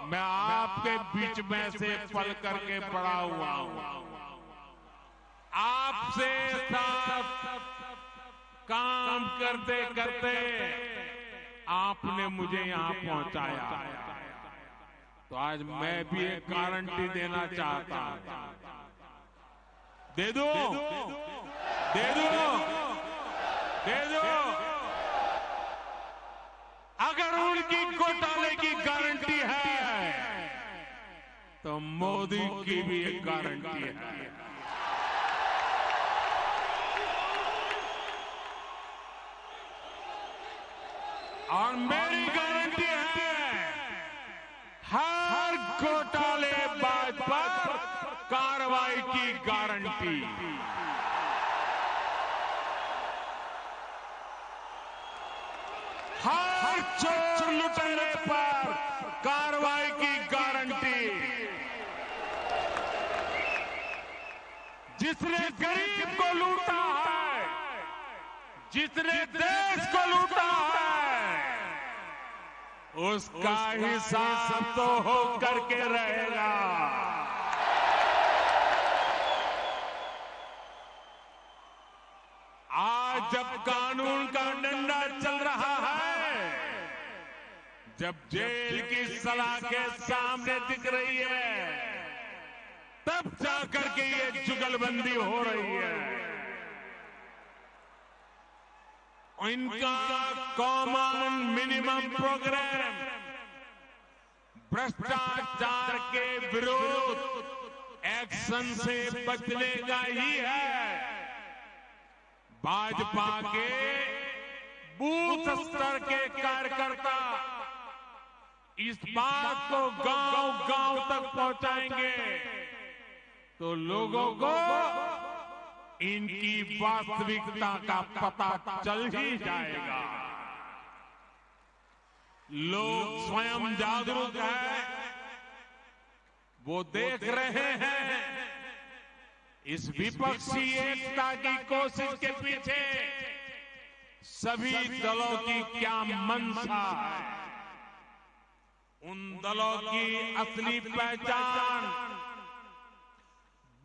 S1: मैं आपके बीच में से पल करके पड़ा हुआ हूं। आपसे साथ काम करते करते आपने मुझे यहां पहुंचाया, तो आज मैं भी एक गारंटी देना चाहता हूं। दे दो, दे दो, दे दो। अगर उनकी घोटाले की गारंटी है, तो मोदी की भी एक गारंटी है। और मेरी गारंटी है, हर घोटालेबाज पर कार्रवाई की गारंटी। हर चोर लुटेरे पर कार्रवाई की गारंटी। जिसने गरीब को लूटा है, जिसने देश को लूटा है, उसका हिसाब तो हो करके रहेगा। आज जब कानून का डंडा चल रहा है, जब जेल की सलाखें सामने दिख रही है, तब जाकर के ये जुगलबंदी हो रही है। इनका कॉमन मिनिमम प्रोग्राम भ्रष्टाचार के विरोध एक्शन से बचने का ही है। भाजपा के बूथ स्तर के कार्यकर्ता इस बात को गांव-गांव तक पहुंचाएंगे, तो लोगों को इनकी वास्तविकता का पता चल ही जाएगा। लोग स्वयं जागरूक हैं, वो देख रहे हैं इस विपक्षी एकता की कोशिश के पीछे सभी दलों की क्या मंशा है। उन दलों की असली पहचान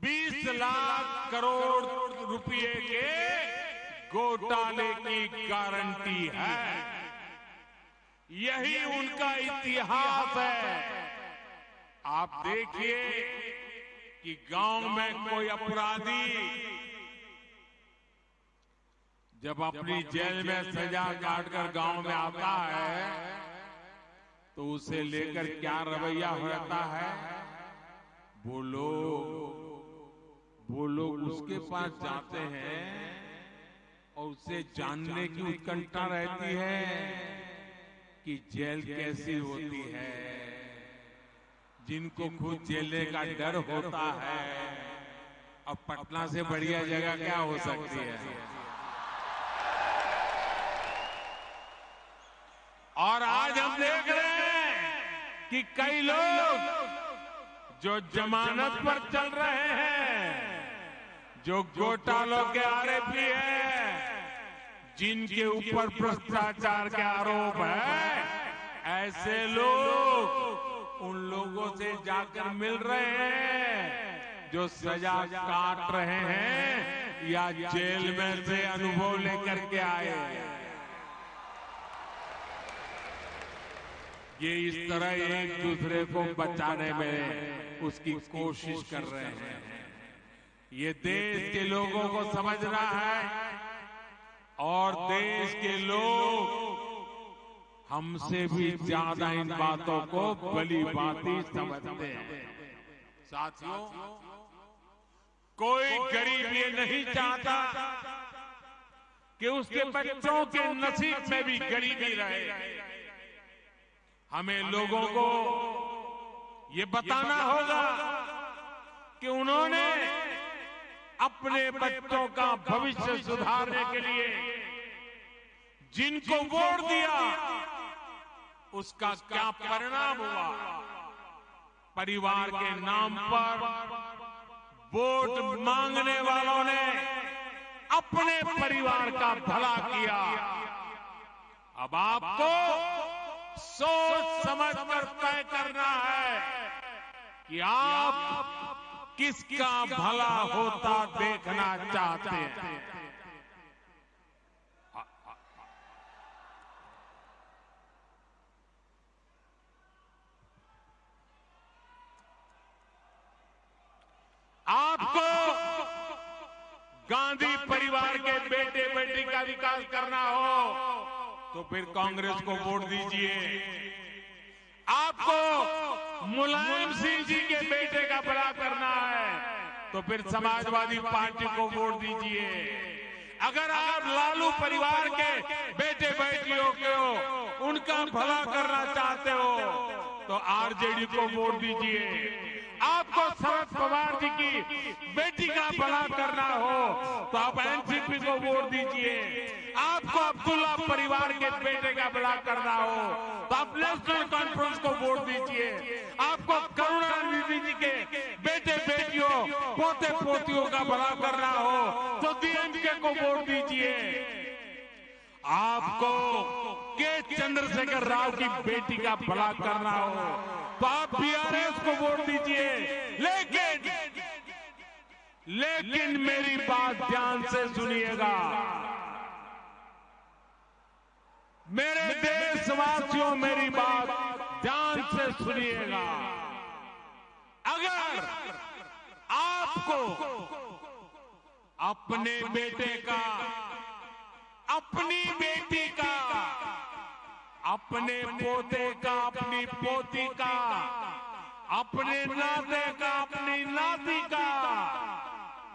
S1: 20 लाख करोड़ रुपए के घोटाले की गारंटी है। यही उनका इतिहास है। आप देखिए कि गांव में कोई अपराधी जब अपनी जेल में सजा काटकर गांव में आता है, तो उसे लेकर क्या रवैया होता है। वो लोग उसके पास जाते हैं और उसे जानने की उत्कंठा रहती है कि जेल कैसी होती है। जिनको खुद जेलने का डर होता है, अब पटना से बढ़िया जगह क्या हो सकती है। और आज हम देख रहे हैं कि कई लोग जो जमानत पर चल रहे हैं, जो घोटालों के आरोपी हैं, जिनके ऊपर भ्रष्टाचार के आरोप है, ऐसे लोग उन लोगों से जाकर मिल रहे हैं जो सजा काट रहे हैं या जेल में से अनुभव लेकर के आए हैं। ये इस तरह एक दूसरे को बचाने में उसकी कोशिश कर रहे हैं। ये देश के लोगों को समझना है और देश के लोग हमसे भी ज्यादा इन बातों को भली भांति समझते हैं। साथियों, कोई गरीब ये नहीं चाहता कि उसके बच्चों के नसीब में भी गरीबी रहे। हमें लोगों को ये बताना होगा कि उन्होंने अपने बच्चों का भविष्य सुधारने के लिए जिनको वोट दिया, उसका क्या परिणाम हुआ। परिवार के नाम पर वोट मांगने वालों ने अपने परिवार का भला किया। अब आपको सोच समझकर तय करना है कि आप किसका भला होता देखना चाहते हैं। आपको गांधी परिवार के बेटे बेटी का विकास करना हो तो फिर कांग्रेस को वोट दीजिए। आपको मुलायम सिंह जी के बेटे का भला करना है तो फिर समाजवादी पार्टी को वोट दीजिए। अगर आप लालू परिवार के बेटे बेटियों को उनका भला करना चाहते हो तो आरजेडी को वोट दीजिए। आपको शरद पवार जी की बेटी का भला करना हो तो आप एनसीपी को वोट दीजिए। आपको अब्दुल्ला परिवार के बेटे का भला करना हो तो आप नेशनल कॉन्फ्रेंस को वोट दीजिए। आपको करुणानिधि जी के बेटे बेटियों पोते पोतियों का भला करना हो तो डीएमके को वोट दीजिए। आपको के चंद्रशेखर राव की बेटी का भला करना हो तो आप बीआरएस को वोट दीजिए। लेकिन मेरी बात ध्यान से सुनिएगा। मेरे देशवासियों, मेरी बात ध्यान से सुनिएगा। अगर आपको अपने बेटे का, अपनी बेटी का, अपने पोते का, अपनी पोती का, अपने नाते का, अपनी नाती का,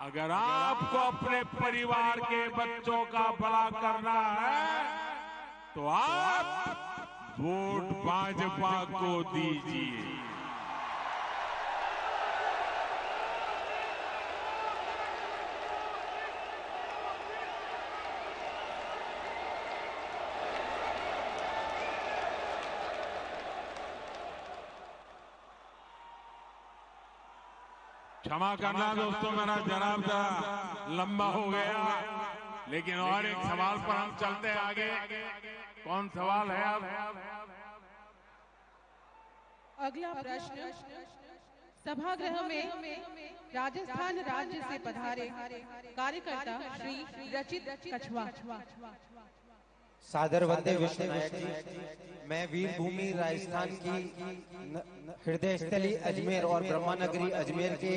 S1: अगर आपको अपने परिवार के बच्चों का भला करना है तो आप वोट भाजपा को दीजिए। क्षमा करना दोस्तों, मेरा जनाब जरा लंबा हो गया, लेकिन और एक सवाल पर हम चलते हैं आगे। कौन सवाल है अब?
S2: अगला प्रश्न सभागृह में राजस्थान राज्य से पधारे कार्यकर्ता श्री रचित कछवा।
S7: सादर वंदे विष्णु नायक जी। मैं वीर भूमि राजस्थान की हृदय स्थली अजमेर और ब्रह्मानगरी अजमेर के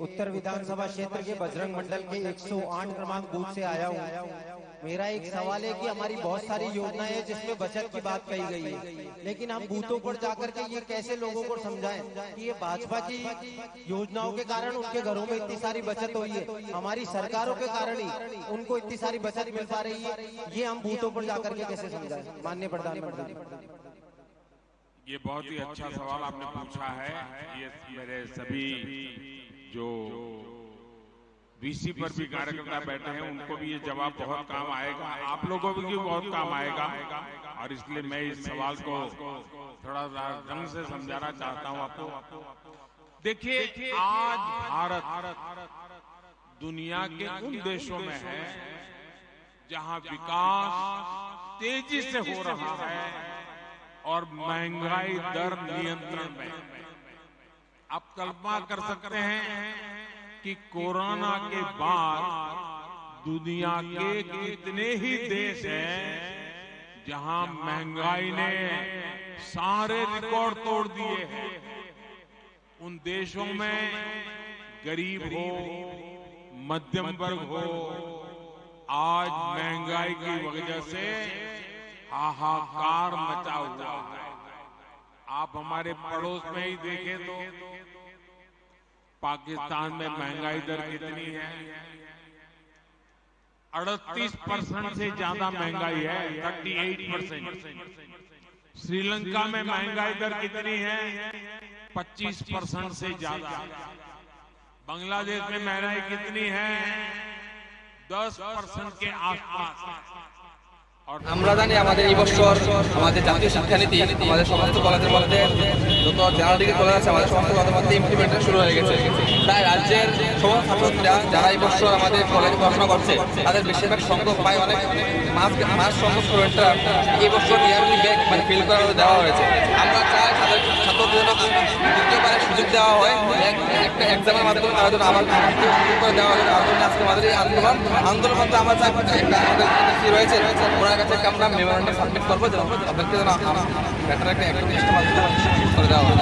S7: उत्तर विधानसभा क्षेत्र के बजरंग मंडल के 108 क्रमांक बूथ से आया हूँ। मेरा एक सवाल है कि हमारी बहुत सारी योजनाएं हैं जिसमें बचत की बात कही गई है, लेकिन हम बूथों पर जाकर के ये कैसे लोगों को समझाएं कि ये भाजपा की योजनाओं के कारण उनके घरों में इतनी सारी बचत हुई है, हमारी सरकारों के कारण ही उनको इतनी सारी बचत मिल पा रही है। ये हम बूथों पर जाकर के कैसे समझाएं माननीय प्रधानमंत्री जी?
S1: ये बहुत ही अच्छा सवाल आपने पूछा है। ये मेरे सभी जो वीसी पर भी कार्यकर्ता बैठे हैं उनको भी ये जवाब बहुत काम आएगा, आप लोगों को भी बहुत काम आएगा, और इसलिए मैं इस सवाल को थोड़ा ढंग से समझाना चाहता हूं आपको। देखिए, आज भारत दुनिया के उन देशों में है जहां विकास तेजी से हो रहा है और महंगाई दर नियंत्रण में। आप कल्पना कर सकते हैं कि कोरोना के बाद दुनिया के कितने ही देश हैं जहां महंगाई ने सारे रिकॉर्ड तोड़ दिए हैं। उन देशों में गरीब हो, मध्यम वर्ग हो, आज महंगाई की वजह से हाहाकार मचा हुआ है। आप हमारे पड़ोस में ही देखें तो पाकिस्तान में महंगाई दर कितनी है? 38% से ज्यादा महंगाई है, 38%। श्रीलंका में महंगाई दर कितनी है? 25% से ज्यादा। बांग्लादेश में महंगाई कितनी है? 10% के आसपास।
S8: আমরা জানি আমাদের এই বছর আমাদের জাতীয় শিক্ষানীতি আমাদের সমস্ত কলেজের মধ্যে যত জেনারেল ডিগ্রি কলেজ আছে আমাদের সমস্ত কলেজের মধ্যে ইমপ্লিমেন্টেশন শুরু হয়ে গেছে। তাই রাজ্যের সমস্ত ছাত্রছাত্রীরা যারা এই বছর আমাদের কলেজে পড়াশোনা করছে তাদের বেশিরভাগ সংখ্যক প্রায় অনেক মাস সংখ্যক স্টুডেন্টরা এই বছর ইয়ারলি ব্যাক মানে ফিল করা দেওয়া হয়েছে। আমরা চাই তাদের ছাত্রদের দ্বিতীয়বারের সুযোগ দেওয়া হয়, একটা এক্সামের মাধ্যমে তারা যেন আবার সুযোগ করে দেওয়া হয়। তার জন্য আজকে আমাদের এই আন্দোলন মধ্যে আমরা চাই আমাদের রয়েছে ওনার কাছে আমরা মেমোরেন্ডাম সাবমিট করবো যেন তাদেরকে যেন বেটার একটা করে দেওয়া হয়।